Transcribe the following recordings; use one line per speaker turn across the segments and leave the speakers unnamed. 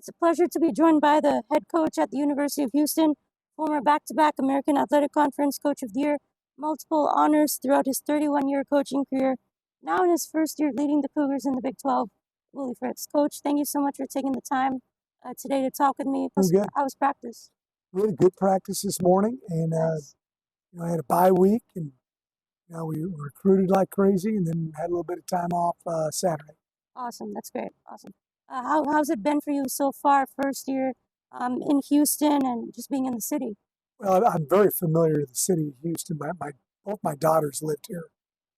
It's a pleasure to be joined by the head coach at the University of Houston, former back-to-back American Athletic Conference Coach of the Year, multiple honors throughout his 31-year coaching career, now in his first year leading the Cougars in the Big 12, Willie Fritz. Coach, thank you so much for taking the time today to talk with me.
Good.
How was practice?
We had a good practice this morning, and
Nice.
I had a bye week, and we recruited like crazy, and then had a little bit of time off Saturday.
Awesome. That's great. Awesome. How's it been for you so far, first year in Houston and just being in the city?
Well, I'm very familiar with the city of Houston. Both my daughters lived here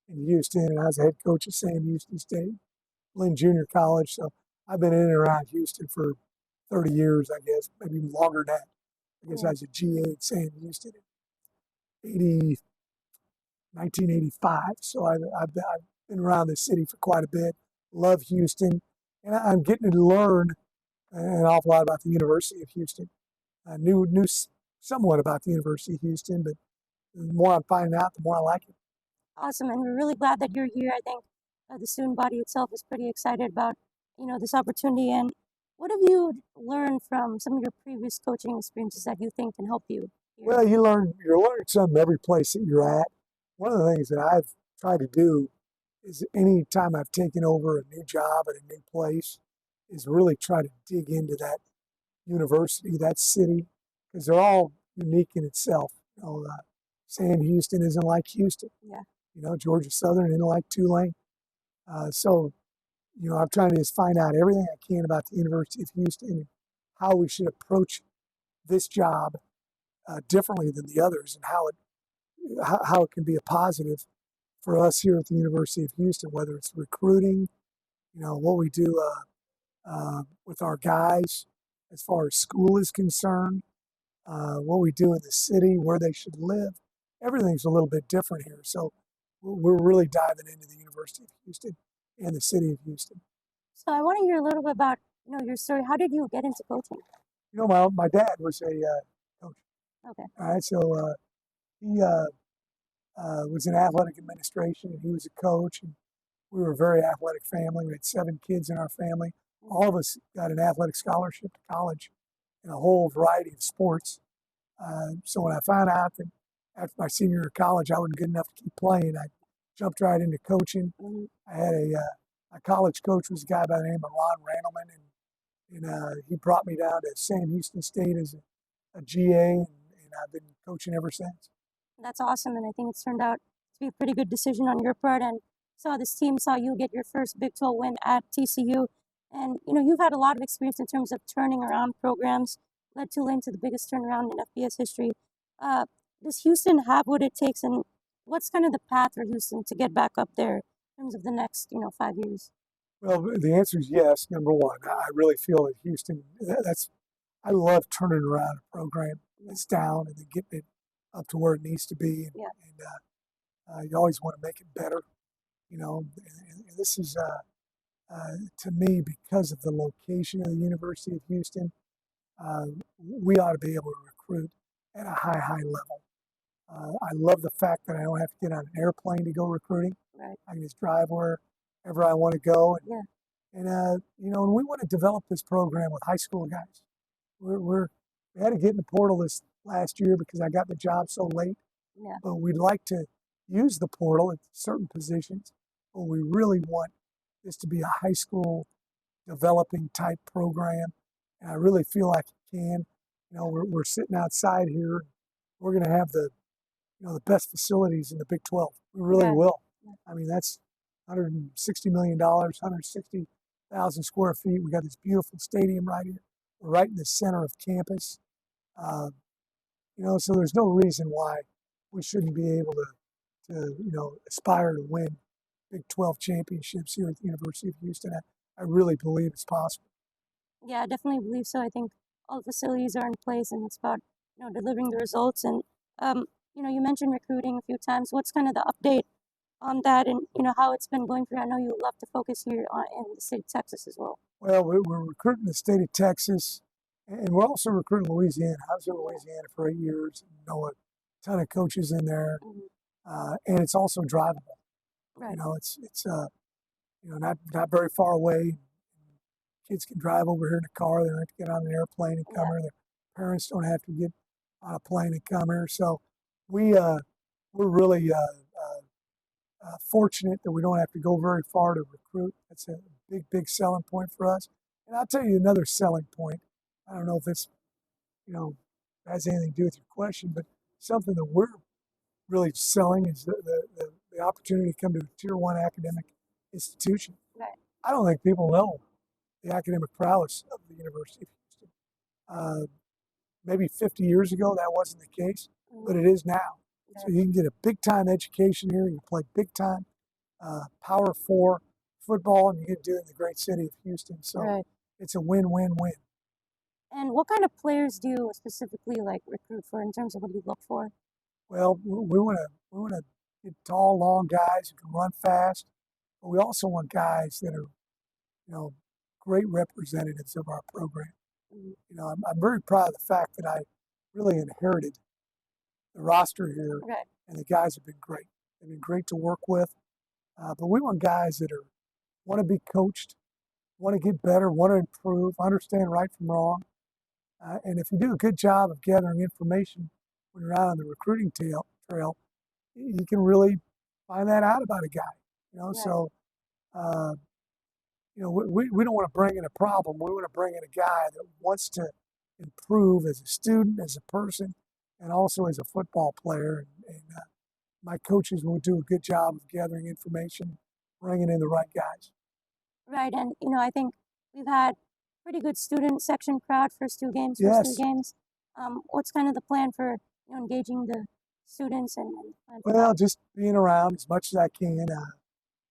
in Houston, and I was a head coach at Sam Houston State, Lynn Junior College. So I've been in and around Houston for 30 years, I guess, maybe even longer than that. I guess I was a GA at Sam Houston in 1985. So I've been around the city for quite a bit. Love Houston, and I'm getting to learn an awful lot about the University of Houston. I knew somewhat about the University of Houston, but the more I'm finding out, the more I like it.
Awesome, and we're really glad that you're here. I think the student body itself is pretty excited about this opportunity. And what have you learned from some of your previous coaching experiences that you think can help you here?
Well, you're learning something every place that you're at. One of the things that I've tried to do is any time I've taken over a new job at a new place is really try to dig into that university, that city, because they're all unique in itself. Sam Houston isn't like Houston.
Yeah.
Georgia Southern isn't like Tulane. So I'm trying to just find out everything I can about the University of Houston and how we should approach this job differently than the others, and how it can be a positive for us here at the University of Houston, whether it's recruiting, what we do with our guys as far as school is concerned, what we do in the city, where they should live. Everything's a little bit different here. So we're really diving into the University of Houston and the city of Houston.
So I want to hear a little bit about your story. How did you get into coaching?
My dad was a coach.
Okay.
All right, so he was in athletic administration, and he was a coach, and we were a very athletic family. We had 7 kids in our family. All of us got an athletic scholarship to college in a whole variety of sports. So when I found out that after my senior year of college I wasn't good enough to keep playing, I jumped right into coaching.
Mm-hmm.
I had a college coach was a guy by the name of Ron Randleman, and he brought me down to Sam Houston State as a GA, and I've been coaching ever since.
That's awesome, and I think it's turned out to be a pretty good decision on your part. And this team saw you get your first Big 12 win at TCU, and you've had a lot of experience in terms of turning around programs, led Tulane to the biggest turnaround in FBS history. Does Houston have what it takes, and what's kind of the path for Houston to get back up there in terms of the next 5 years?
Well, the answer is yes. Number one, I really feel that Houston. I love turning around a program that's down and then getting it up to where it needs to be.
Yeah.
And you always want to make it better. And this is to me, because of the location of the University of Houston, we ought to be able to recruit at a high level. I love the fact that I don't have to get on an airplane to go recruiting.
Right.
I can just drive wherever I want to go.
Yeah.
And we want to develop this program with high school guys. We had to get in the portal this last year because I got the job so late.
Yeah.
But we'd like to use the portal at certain positions, but we really want this to be a high school developing type program. And I really feel like it can. We're sitting outside here. We're going to have the best facilities in the Big 12. We really will.
Yeah.
I mean, that's $160 million, 160,000 square feet. We got this beautiful stadium right here. We're right in the center of campus. So there's no reason why we shouldn't be able to aspire to win Big 12 championships here at the University of Houston. I really believe it's possible.
Yeah, I definitely believe so. I think all the facilities are in place, and it's about delivering the results. And you mentioned recruiting a few times. What's kind of the update on that, and how it's been going for you? I know you love to focus here in the state of Texas as well.
Well, we're recruiting the state of Texas, and we're also recruiting Louisiana. I was in Louisiana for 8 years. A ton of coaches in there, and it's also drivable.
Right.
It's not very far away. kids can drive over here in a car. They don't have to get on an airplane and come
Yeah.
here. Their parents don't have to get on a plane and come here. So we're really fortunate that we don't have to go very far to recruit. That's a big selling point for us. And I'll tell you another selling point. I don't know if this, you know, has anything to do with your question, but something that we're really selling is the opportunity to come to a tier one academic institution.
Right.
I don't think people know the academic prowess of the University of Houston. Maybe 50 years ago that wasn't the case, but it is now. So you can get a big time education here. You can play big time Power Four football, and you get to do it in the great city of Houston. So
Right.
it's a win-win-win.
And what kind of players do you specifically like recruit for in terms of what you look for?
Well, we want to get tall, long guys who can run fast, but we also want guys that are, great representatives of our program.
Mm.
I'm very proud of the fact that I really inherited the roster here,
Right.
and the guys have been great. They've been great to work with, but we want guys that want to be coached, want to get better, want to improve, understand right from wrong. And if you do a good job of gathering information when you're out on the recruiting trail, you can really find that out about a guy.
Right.
So we don't want to bring in a problem. We want to bring in a guy that wants to improve as a student, as a person, and also as a football player. And my coaches will do a good job of gathering information, bringing in the right guys.
Right. And I think we've had pretty good student section crowd first two games,
Yes.
What's kind of the plan for engaging the students and plan for
Well,
that?
just being around as much as I can.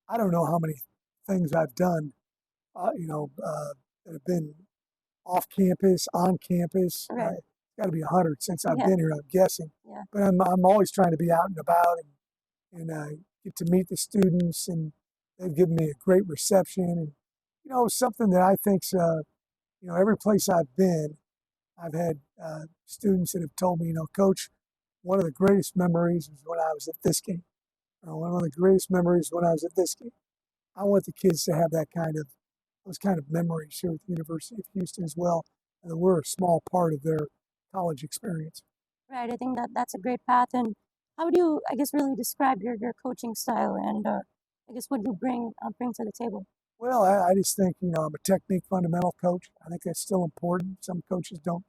I don't know how many things I've done, that have been off campus, on campus.
Right.
It's got to be 100 since I've
Yeah.
been here, I'm guessing.
Yeah.
But I'm always trying to be out and about and get to meet the students, and they've given me a great reception. And something that I think's every place I've been, I've had students that have told me, Coach, one of the greatest memories was when I was at this game. One of the greatest memories when I was at this game. I want the kids to have those kind of memories here at the University of Houston as well, and that we're a small part of their college experience.
Right. I think that's a great path. And how would you, I guess, really describe your coaching style and I guess what you bring to the table?
Well, I just think, I'm a technique fundamental coach. I think that's still important. Some coaches don't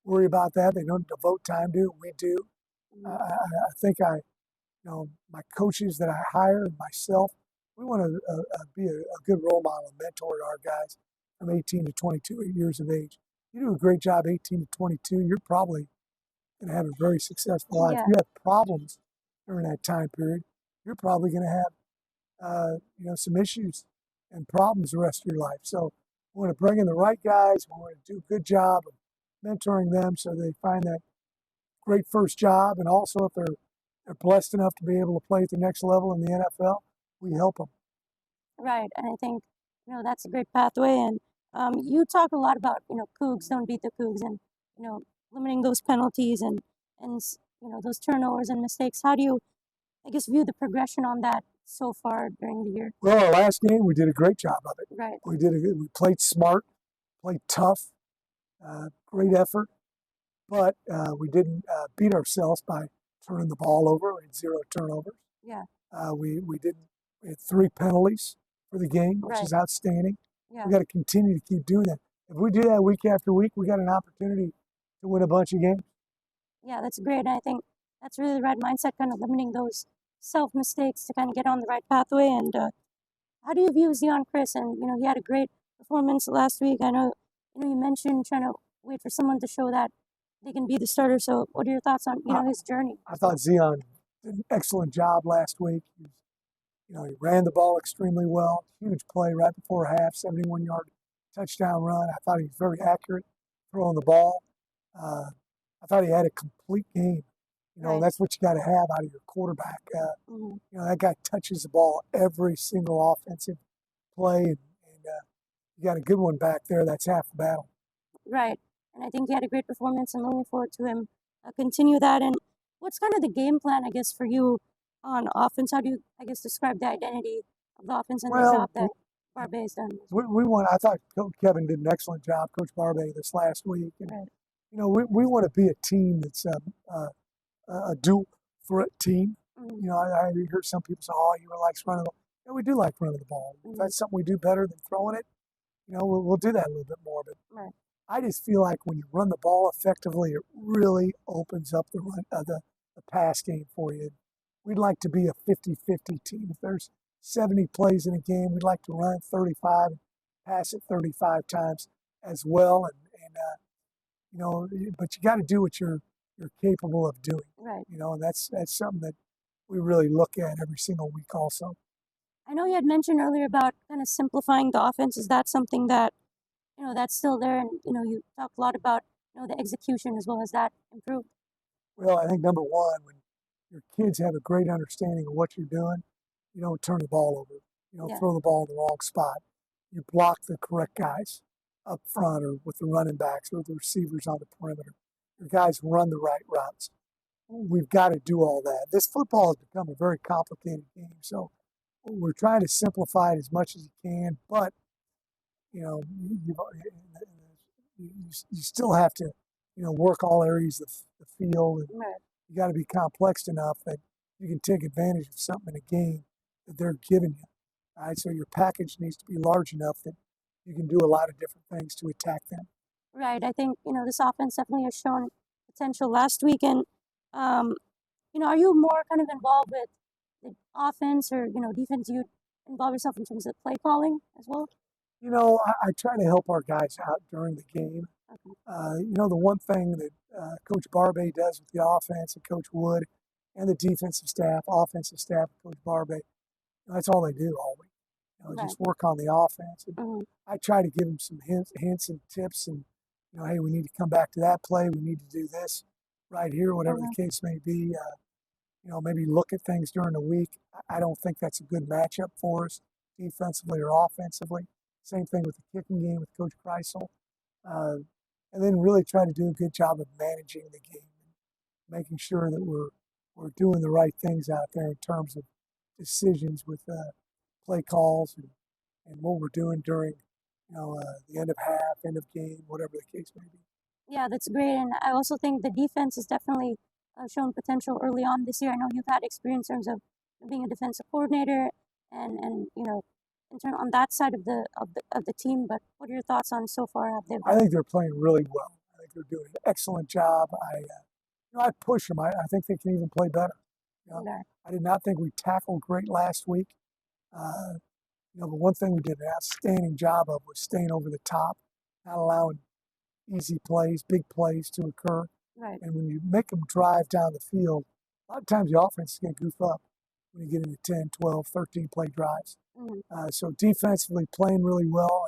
worry about that. They don't devote time to it. We do. I think my coaches that I hire and myself, we want to be a good role model and mentor to our guys from 18 to 22 years of age. You do a great job 18 to 22, you're probably going to have a very successful life.
Yeah.
If you have problems during that time period, you're probably going to have some issues and problems the rest of your life. So we want to bring in the right guys. We want to do a good job of mentoring them so they find that great first job. And also, if they're blessed enough to be able to play at the next level in the NFL, we help them.
Right. And I think that's a great pathway. And you talk a lot about Cougs don't beat the Cougs and limiting those penalties and those turnovers and mistakes. How do you, I guess, view the progression on that so far during the year?
Well, our last game, we did a great job of it.
Right.
We played smart, played tough, great effort, but we didn't beat ourselves by turning the ball over. We had 0 turnovers.
Yeah.
We had 3 penalties for the game, which is outstanding.
Yeah.
We got to continue to keep doing that. If we do that week after week, we got an opportunity to win a bunch of games.
Yeah, that's great. And I think that's really the right mindset, kind of limiting those self mistakes to kind of get on the right pathway. And how do you view Zeon Chriss? And he had a great performance last week. I know you mentioned trying to wait for someone to show that they can be the starter. So what are your thoughts on his journey?
I thought Zeon did an excellent job last week. He ran the ball extremely well. Huge play right before half, 71-yard touchdown run. I thought he was very accurate throwing the ball. I thought he had a complete game. And that's what you got to have out of your quarterback. That guy touches the ball every single offensive play, and you got a good one back there. That's half the battle.
Right. And I think he had a great performance and looking forward to him continue that. And what's kind of the game plan, I guess, for you on offense? How do you, I guess, describe the identity of the offense and the job that Barbet's done.
We want. I thought Coach Kevin did an excellent job, Coach Barbet, this last week. And
Right.
we want to be a team that's a dual threat team.
Mm-hmm.
I heard some people say, "Oh, you like running the ball." Yeah, we do like running the ball. If that's something we do better than throwing it, we'll do that a little bit more. But
Right.
I just feel like when you run the ball effectively, it really opens up the pass game for you. We'd like to be a 50-50 team. If there's 70 plays in a game, we'd like to run 35, pass it 35 times as well. But you got to do what you're capable of doing.
Right.
And that's something that we really look at every single week also.
I know you had mentioned earlier about kind of simplifying the offense. Is that something that, that's still there? And, you talked a lot about, the execution as well as that improved.
Well, I think number one, when your kids have a great understanding of what you're doing, you don't turn the ball over. You don't throw the ball in the wrong spot. You block the correct guys up front or with the running backs or the receivers on the perimeter. Your guys run the right routes. We've got to do all that. This football has become a very complicated game, so we're trying to simplify it as much as you can, but you still have to work all areas of the field, and
Right.
you got to be complex enough that you can take advantage of something in a game that they're giving you. All right, so your package needs to be large enough that you can do a lot of different things to attack them.
Right. I think, this offense definitely has shown potential last week. And, are you more kind of involved with the offense or, defense? Do you involve yourself in terms of play calling as well?
I try to help our guys out during the game.
Okay.
The one thing that Coach Barbet does with the offense and Coach Wood and the defensive staff, offensive staff, Coach Barbet, that's all they do all week.
Right.
Just work on the offense. And
Mm-hmm.
I try to give them some hints and tips and, hey, we need to come back to that play. We need to do this right here, whatever the case may be. Maybe look at things during the week. I don't think that's a good matchup for us defensively or offensively. Same thing with the kicking game with Coach Kreisel. And then really try to do a good job of managing the game, making sure that we're doing the right things out there in terms of decisions with play calls and what we're doing during the end of half, end of game, whatever the case may be.
Yeah, that's great. And I also think the defense has definitely shown potential early on this year. I know you've had experience in terms of being a defensive coordinator and on that side of the team. But what are your thoughts on so far? Have they
I think they're playing really well. I think they're doing an excellent job. I push them. I think they can even play better. I did not think we tackled great last week. The one thing we did an outstanding job of was staying over the top, not allowing easy plays, big plays to occur.
Right.
And when you make them drive down the field, a lot of times the offense is going to goof up when you get into 10, 12, 13 play drives.
Mm-hmm.
So defensively playing really well,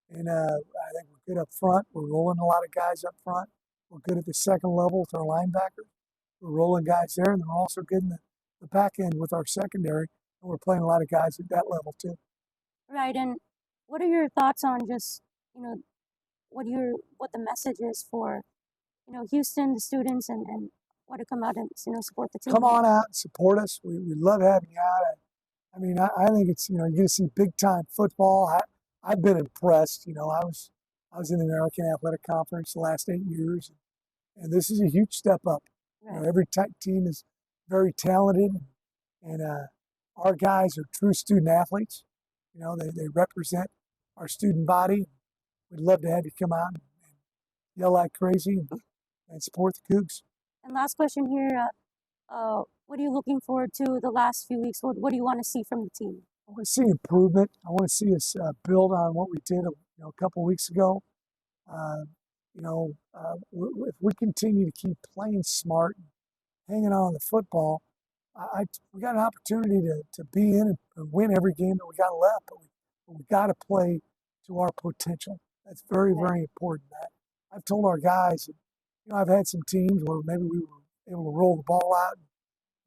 and I think we're good up front. We're rolling a lot of guys up front. We're good at the second level with our linebackers. We're rolling guys there, and then we're also good in the back end with our secondary, and we're playing a lot of guys at that level too.
Right. And what are your thoughts on just what the message is for Houston, the students, and what to come out and support the team?
Come on out and support us. We love having you out. I think it's you're going to see big time football. I've been impressed. I was in the American Athletic Conference the last 8 years, and this is a huge step up.
Right.
Every team is very talented, and our guys are true student athletes. They represent our student body. We'd love to have you come out and yell like crazy and support the Cougs.
And last question here, what are you looking forward to the last few weeks? What do you want to see from the team?
I want to see improvement. I want to see us build on what we did a couple of weeks ago. If we continue to keep playing smart and hanging on the football, we got an opportunity to be in and win every game that we got left. But we got to play to our potential. That's very, very important. I've told our guys, I've had some teams where maybe we were able to roll the ball out and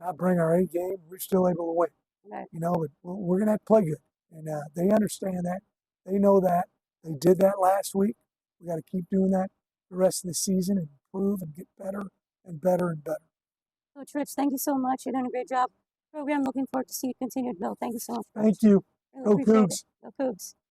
not bring our A game. We're still able to win.
Right.
But we're going to have to play good. And they understand that. They know that. They did that last week. We got to keep doing that the rest of the season and improve and get better and better and better.
Coach Fritz, thank you so much. You're doing a great job. Program, looking forward to see you continue to build. Thank you so much.
Thank you.
Really
Go
appreciate it.
Cougs.
Go Cougs.